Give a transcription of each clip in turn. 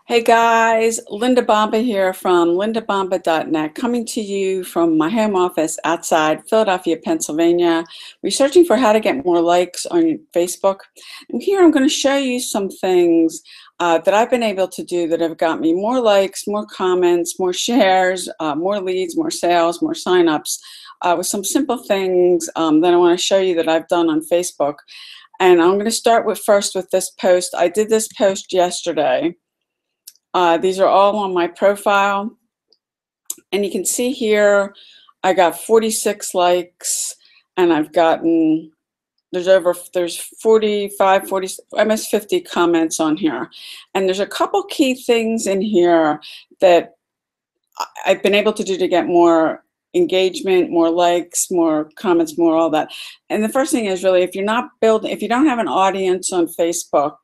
Hey guys, Linda Bomba here from lindabomba.net, coming to you from my home office outside Philadelphia, Pennsylvania, researching for how to get more likes on Facebook. And here I'm going to show you some things that I've been able to do that have got me more likes, more comments, more shares, more leads, more sales, more signups, with some simple things that I want to show you that I've done on Facebook. And I'm going to start with first with this post. I did this post yesterday. These are all on my profile, and you can see here I got 46 likes, and I've gotten there's 45, 40, almost 50 comments on here, and there's a couple key things in here that I've been able to do to get more engagement, more likes, more comments, more all that. And the first thing is really, if you don't have an audience on Facebook,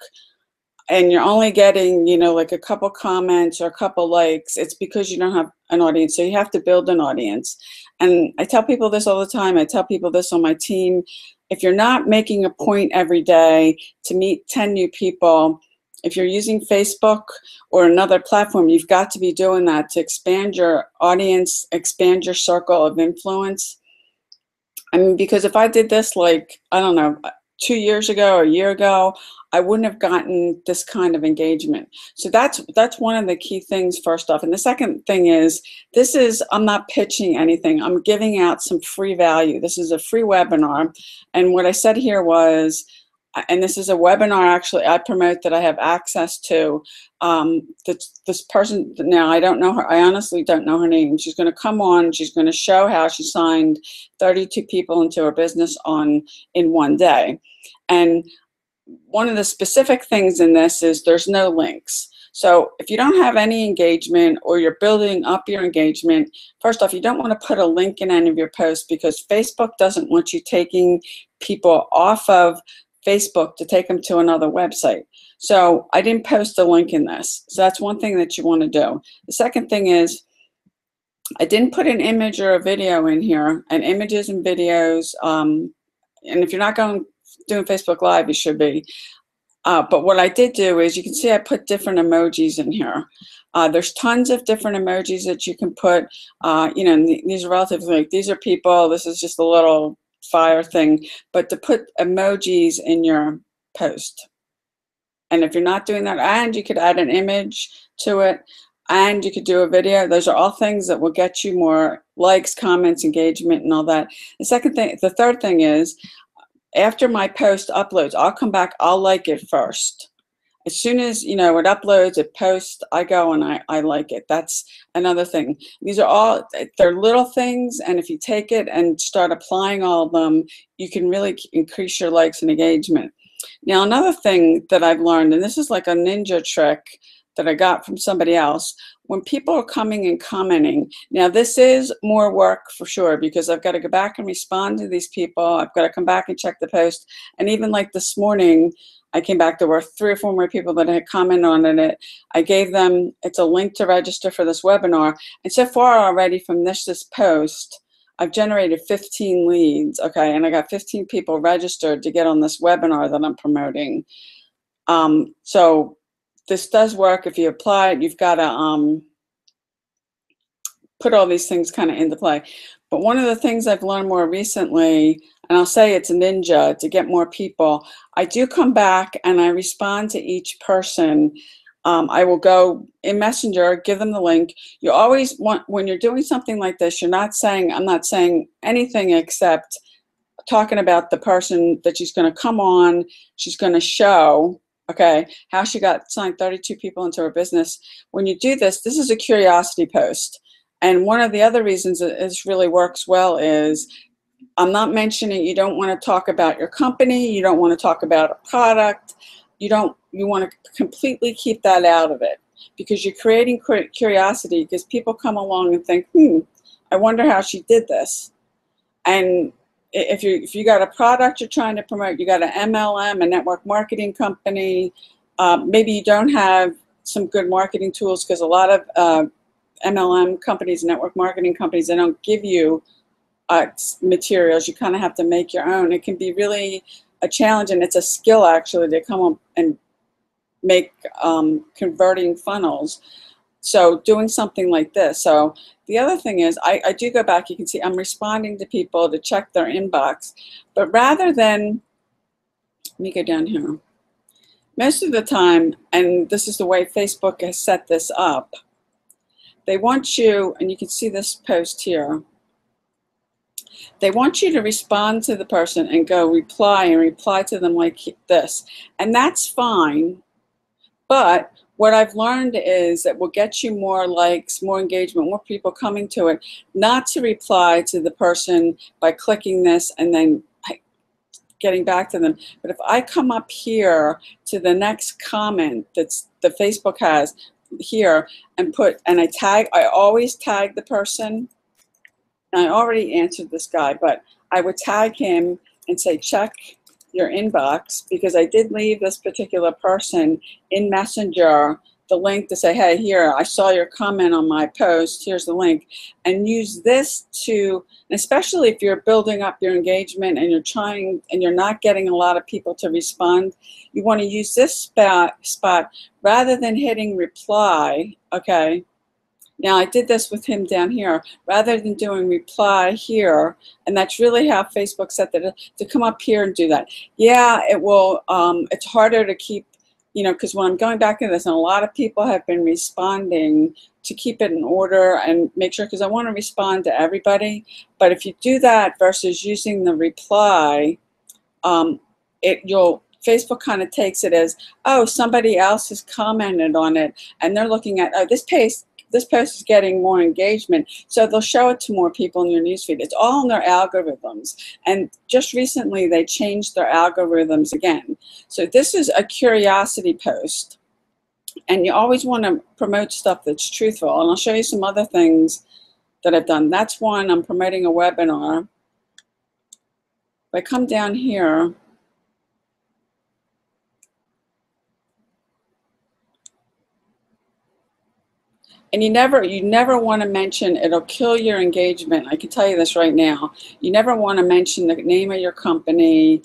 and you're only getting, like a couple comments or a couple likes, it's because you don't have an audience. So you have to build an audience. And I tell people this all the time. I tell people this on my team. If you're not making a point every day to meet 10 new people, if you're using Facebook or another platform, you've got to be doing that to expand your audience, expand your circle of influence. I mean, because if I did this, like, I don't know, 2 years ago or a year ago, I wouldn't have gotten this kind of engagement. So that's one of the key things, first off. And the second thing is, I'm not pitching anything. I'm giving out some free value. This is a free webinar. And what I said here was, and this is a webinar actually I promote that I have access to. This person, now I don't know her, I honestly don't know her name. She's going to come on, she's going to show how she signed 32 people into her business in one day. And one of the specific things in this is there's no links. So if you don't have any engagement, or you're building up your engagement, first off, you don't want to put a link in any of your posts, because Facebook doesn't want you taking people off of Facebook to take them to another website. So I didn't post a link in this. So that's one thing that you want to do. The second thing is, I didn't put an image or a video in here, and images and videos, and if you're not doing Facebook Live, you should be. But what I did do is, you can see I put different emojis in here. There's tons of different emojis that you can put. These are relatively, like, these are people. This is just a little fire thing. But to put emojis in your post. And if you're not doing that, and you could add an image to it, and you could do a video, those are all things that will get you more likes, comments, engagement, and all that. The third thing is, after my post uploads, I'll come back, I'll like it first. As soon as, it uploads, it posts, I go and I like it. That's another thing. They're little things, and if you take it and start applying all of them, you can really increase your likes and engagement. Now, another thing that I've learned, and this is like a ninja trick that I got from somebody else, when people are coming and commenting, now this is more work for sure, because I've got to go back and respond to these people. I've got to come back and check the post. And even like this morning, I came back, there were 3 or 4 more people that had commented on it. I gave them, it's a link to register for this webinar. And so far already from this post, I've generated 15 leads, okay? And I got 15 people registered to get on this webinar that I'm promoting. So this does work. If you apply it, you've got to put all these things kind of into play. But one of the things I've learned more recently, and I'll say it's a ninja to get more people, I do come back and I respond to each person. I will go in Messenger, give them the link. You always want, when you're doing something like this, I'm not saying anything except talking about the person that she's going to come on, she's going to show, okay, how she got signed 32 people into her business. When you do this, this is a curiosity post. And one of the other reasons that this really works well is, I'm not mentioning, you don't want to talk about your company, you don't want to talk about a product, you want to completely keep that out of it, because you're creating curiosity, because people come along and think, I wonder how she did this. And if you got a product you're trying to promote, you got an MLM, a network marketing company, maybe you don't have some good marketing tools, because a lot of MLM companies, network marketing companies, they don't give you materials. You kind of have to make your own. It can be really a challenge, and it's a skill actually to come up and make converting funnels. So doing something like this. So the other thing is I do go back, you can see I'm responding to people to check their inbox, but rather than, let me go down here. Most of the time, and this is the way Facebook has set this up, they want you, and you can see this post here, they want you to respond to the person and go reply and reply to them like this. And that's fine. But what I've learned is that will get you more likes, more engagement, more people coming to it, not to reply to the person by clicking this and then getting back to them. But if I come up here to the next comment that's the Facebook has here and I always tag the person. I already answered this guy, but I would tag him and say, check your inbox, because I did leave this particular person in Messenger the link to say, hey, here, I saw your comment on my post, here's the link, and use this to, especially if you're building up your engagement and you're trying and you're not getting a lot of people to respond, you want to use this spot rather than hitting reply, okay? Now, I did this with him down here, rather than doing reply here, and that's really how Facebook set that, to come up here and do that. Yeah, it will, it's harder to keep, you know, because when I'm going back into this, and a lot of people have been responding, to keep it in order and make sure, because I want to respond to everybody. But if you do that versus using the reply, Facebook kind of takes it as, oh, somebody else has commented on it, and they're looking at, oh, this post is getting more engagement, so they'll show it to more people in your newsfeed. It's all in their algorithms, and just recently they changed their algorithms again. So this is a curiosity post, and you always want to promote stuff that's truthful, and I'll show you some other things that I've done. That's one, I'm promoting a webinar. If I come down here, and you never want to mention, it'll kill your engagement. I can tell you this right now. You never want to mention the name of your company,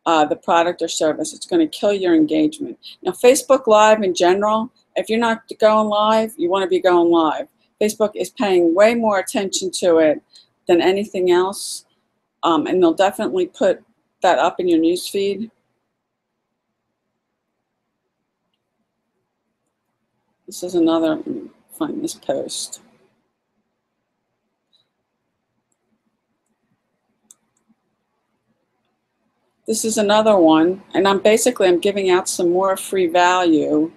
the product or service. It's going to kill your engagement. Now, Facebook Live in general, if you're not going live, you want to be going live. Facebook is paying way more attention to it than anything else, and they'll definitely put that up in your newsfeed. This is another. Find this post. This is another one, and I'm giving out some more free value.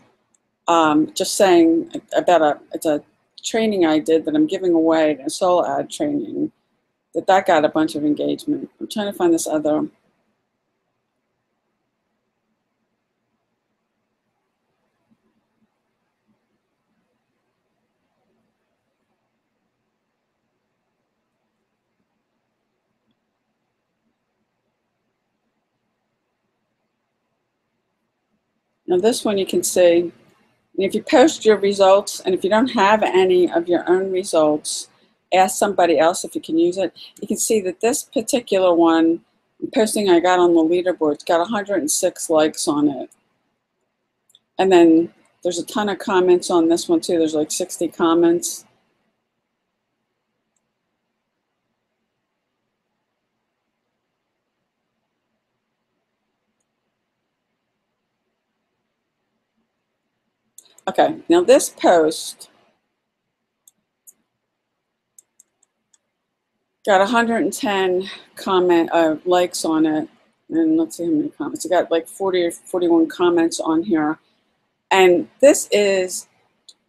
Just saying about it's a training I did that I'm giving away, a soul ad training, that got a bunch of engagement. I'm trying to find this other. Now this one you can see, and if you post your results, and if you don't have any of your own results, ask somebody else if you can use it. You can see that this particular one, posting I got on the leaderboard, it's got 106 likes on it. And then there's a ton of comments on this one too. There's like 60 comments. Okay, now this post got 110 likes on it, and let's see how many comments. It got like 40 or 41 comments on here, and this is,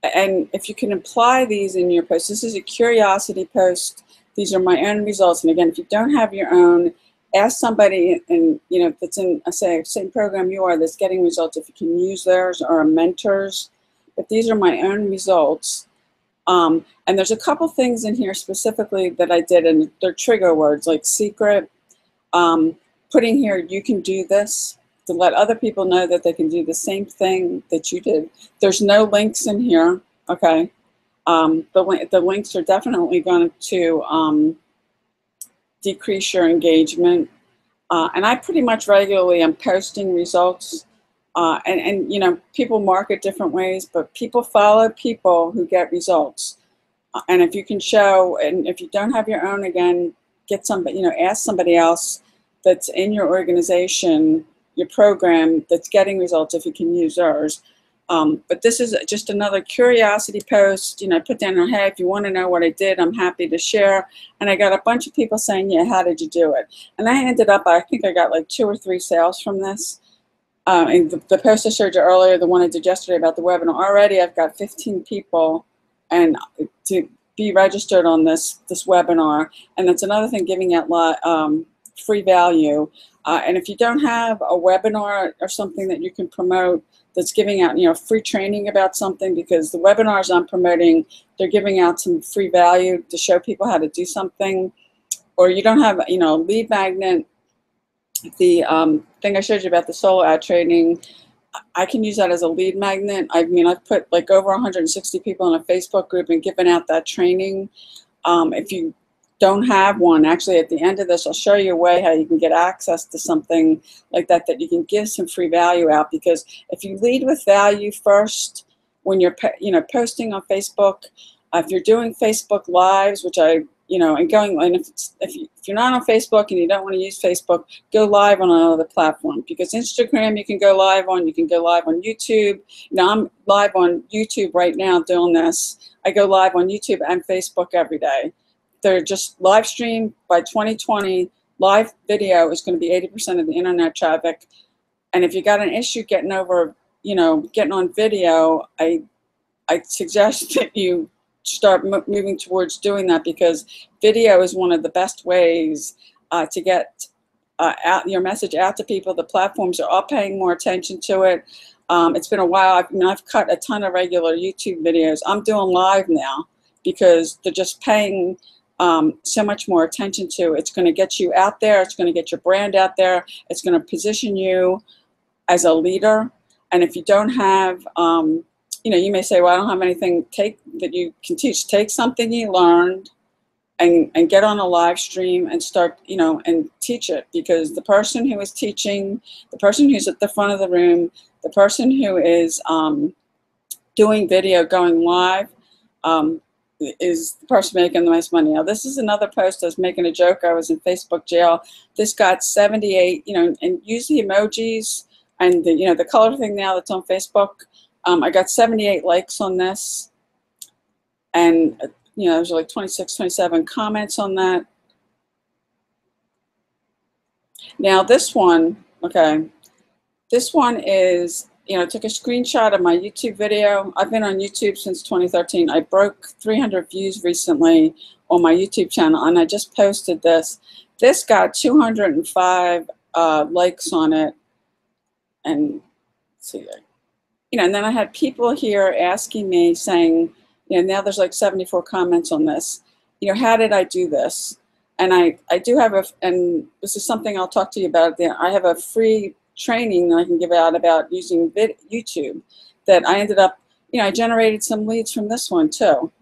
and if you can apply these in your post, this is a curiosity post. These are my own results, and again, if you don't have your own, ask somebody, and you know, that's in, say, same program you are, that's getting results, if you can use theirs or a mentor's. But these are my own results. And there's a couple things in here specifically that I did, and they're trigger words like secret. Putting here, you can do this, to let other people know that they can do the same thing that you did. There's no links in here, okay? The links are definitely going to decrease your engagement. And I pretty much regularly am posting results And you know, people market different ways, but people follow people who get results. And if you can show, and if you don't have your own, again, get somebody, you know, ask somebody else that's in your organization, your program, that's getting results, if you can use theirs. But this is just another curiosity post. You know, I put down, hey, if you want to know what I did, I'm happy to share. And I got a bunch of people saying, yeah, how did you do it? And I ended up, I think I got like 2 or 3 sales from this. And the post I showed you earlier, the one I did yesterday about the webinar, already I've got 15 people and to be registered on this webinar. And that's another thing, giving out free value. And if you don't have a webinar or something that you can promote that's giving out, you know, free training about something, because the webinars I'm promoting, they're giving out some free value to show people how to do something. Or you don't have, you know, lead magnet. The thing I showed you about the solo ad trading, I can use that as a lead magnet. I mean, I've put like over 160 people in a Facebook group and given out that training. If you don't have one, actually at the end of this, I'll show you a way how you can get access to something like that, that you can give some free value out. Because if you lead with value first, when you're, you know, posting on Facebook, if you're doing Facebook Lives, which I, you know, and going, and if you're not on Facebook and you don't want to use Facebook, go live on another platform. Because Instagram you can go live on, you can go live on YouTube. Now I'm live on YouTube right now doing this. I go live on YouTube and Facebook every day. They're just live stream. By 2020, live video is going to be 80% of the internet traffic. And if you got an issue getting over, you know, getting on video, I suggest that you start moving towards doing that, because video is one of the best ways to get out your message out to people. The platforms are all paying more attention to it. It's been a while. I've cut a ton of regular YouTube videos. I'm doing live now because they're just paying so much more attention to. It's going to get you out there. It's going to get your brand out there. It's going to position you as a leader. And if you don't have you know, you may say, well, I don't have anything that you can teach. Take something you learned and get on a live stream and start, you know, and teach it. Because the person who is teaching, the person who's at the front of the room, the person who is doing video, going live, is the person making the most money. Now, this is another post I was making a joke. I was in Facebook jail. This got 78, you know, and use the emojis and the, you know, the color thing now that's on Facebook. I got 78 likes on this, and you know, there's like 26, 27 comments on that. Now this one, okay, this one is, you know, I took a screenshot of my YouTube video. I've been on YouTube since 2013. I broke 300 views recently on my YouTube channel, and I just posted this. This got 205 likes on it, and let's see there. You know, and then I had people here asking me, saying, you know, now there's like 74 comments on this. You know, how did I do this? And I do have and this is something I'll talk to you about. I have a free training that I can give out about using YouTube that I ended up, you know, I generated some leads from this one too.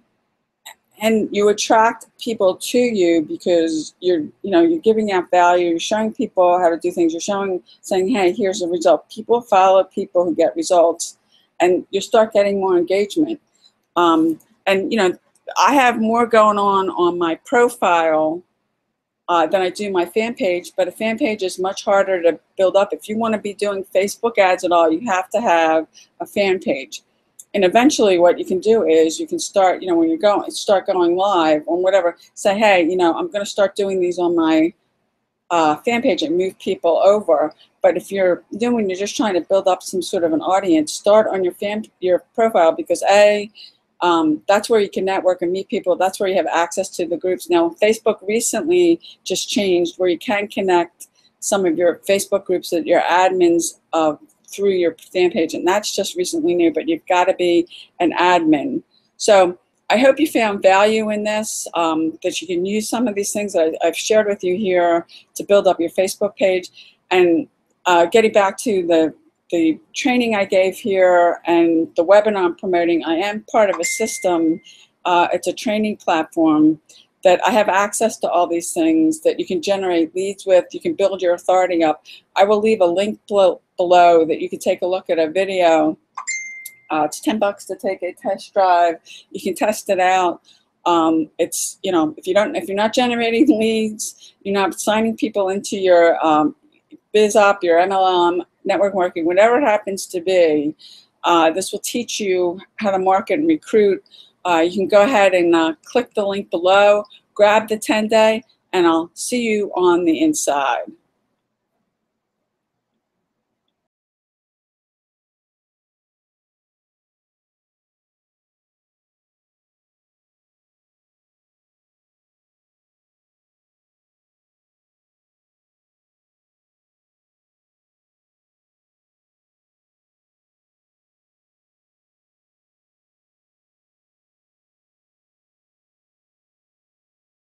And you attract people to you because you're, you know, you're giving out value, you're showing people how to do things, you're saying, hey, here's the result. People follow people who get results, and you start getting more engagement. And, you know, I have more going on my profile than I do my fan page, but a fan page is much harder to build up. If you want to be doing Facebook ads at all, you have to have a fan page. And eventually what you can do is you can start, you know, when you start going live on whatever, say, hey, you know, I'm going to start doing these on my fan page and move people over. But if you're just trying to build up some sort of an audience, start on your profile, because that's where you can network and meet people. That's where you have access to the groups. Now, Facebook recently just changed where you can connect some of your Facebook groups that your admins through your fan page, and that's just recently new, but you've got to be an admin. So I hope you found value in this, that you can use some of these things that I've shared with you here to build up your Facebook page. And getting back to the training I gave here and the webinar I'm promoting, I am part of a system. It's a training platform that I have access to all these things that you can generate leads with. You can build your authority up. I will leave a link below below that you can take a look at a video. It's $10 to take a test drive. You can test it out. It's, you know, if you're not generating leads, you're not signing people into your BizOp, your MLM, network marketing, whatever it happens to be, this will teach you how to market and recruit. You can go ahead and click the link below, grab the 10-day, and I'll see you on the inside.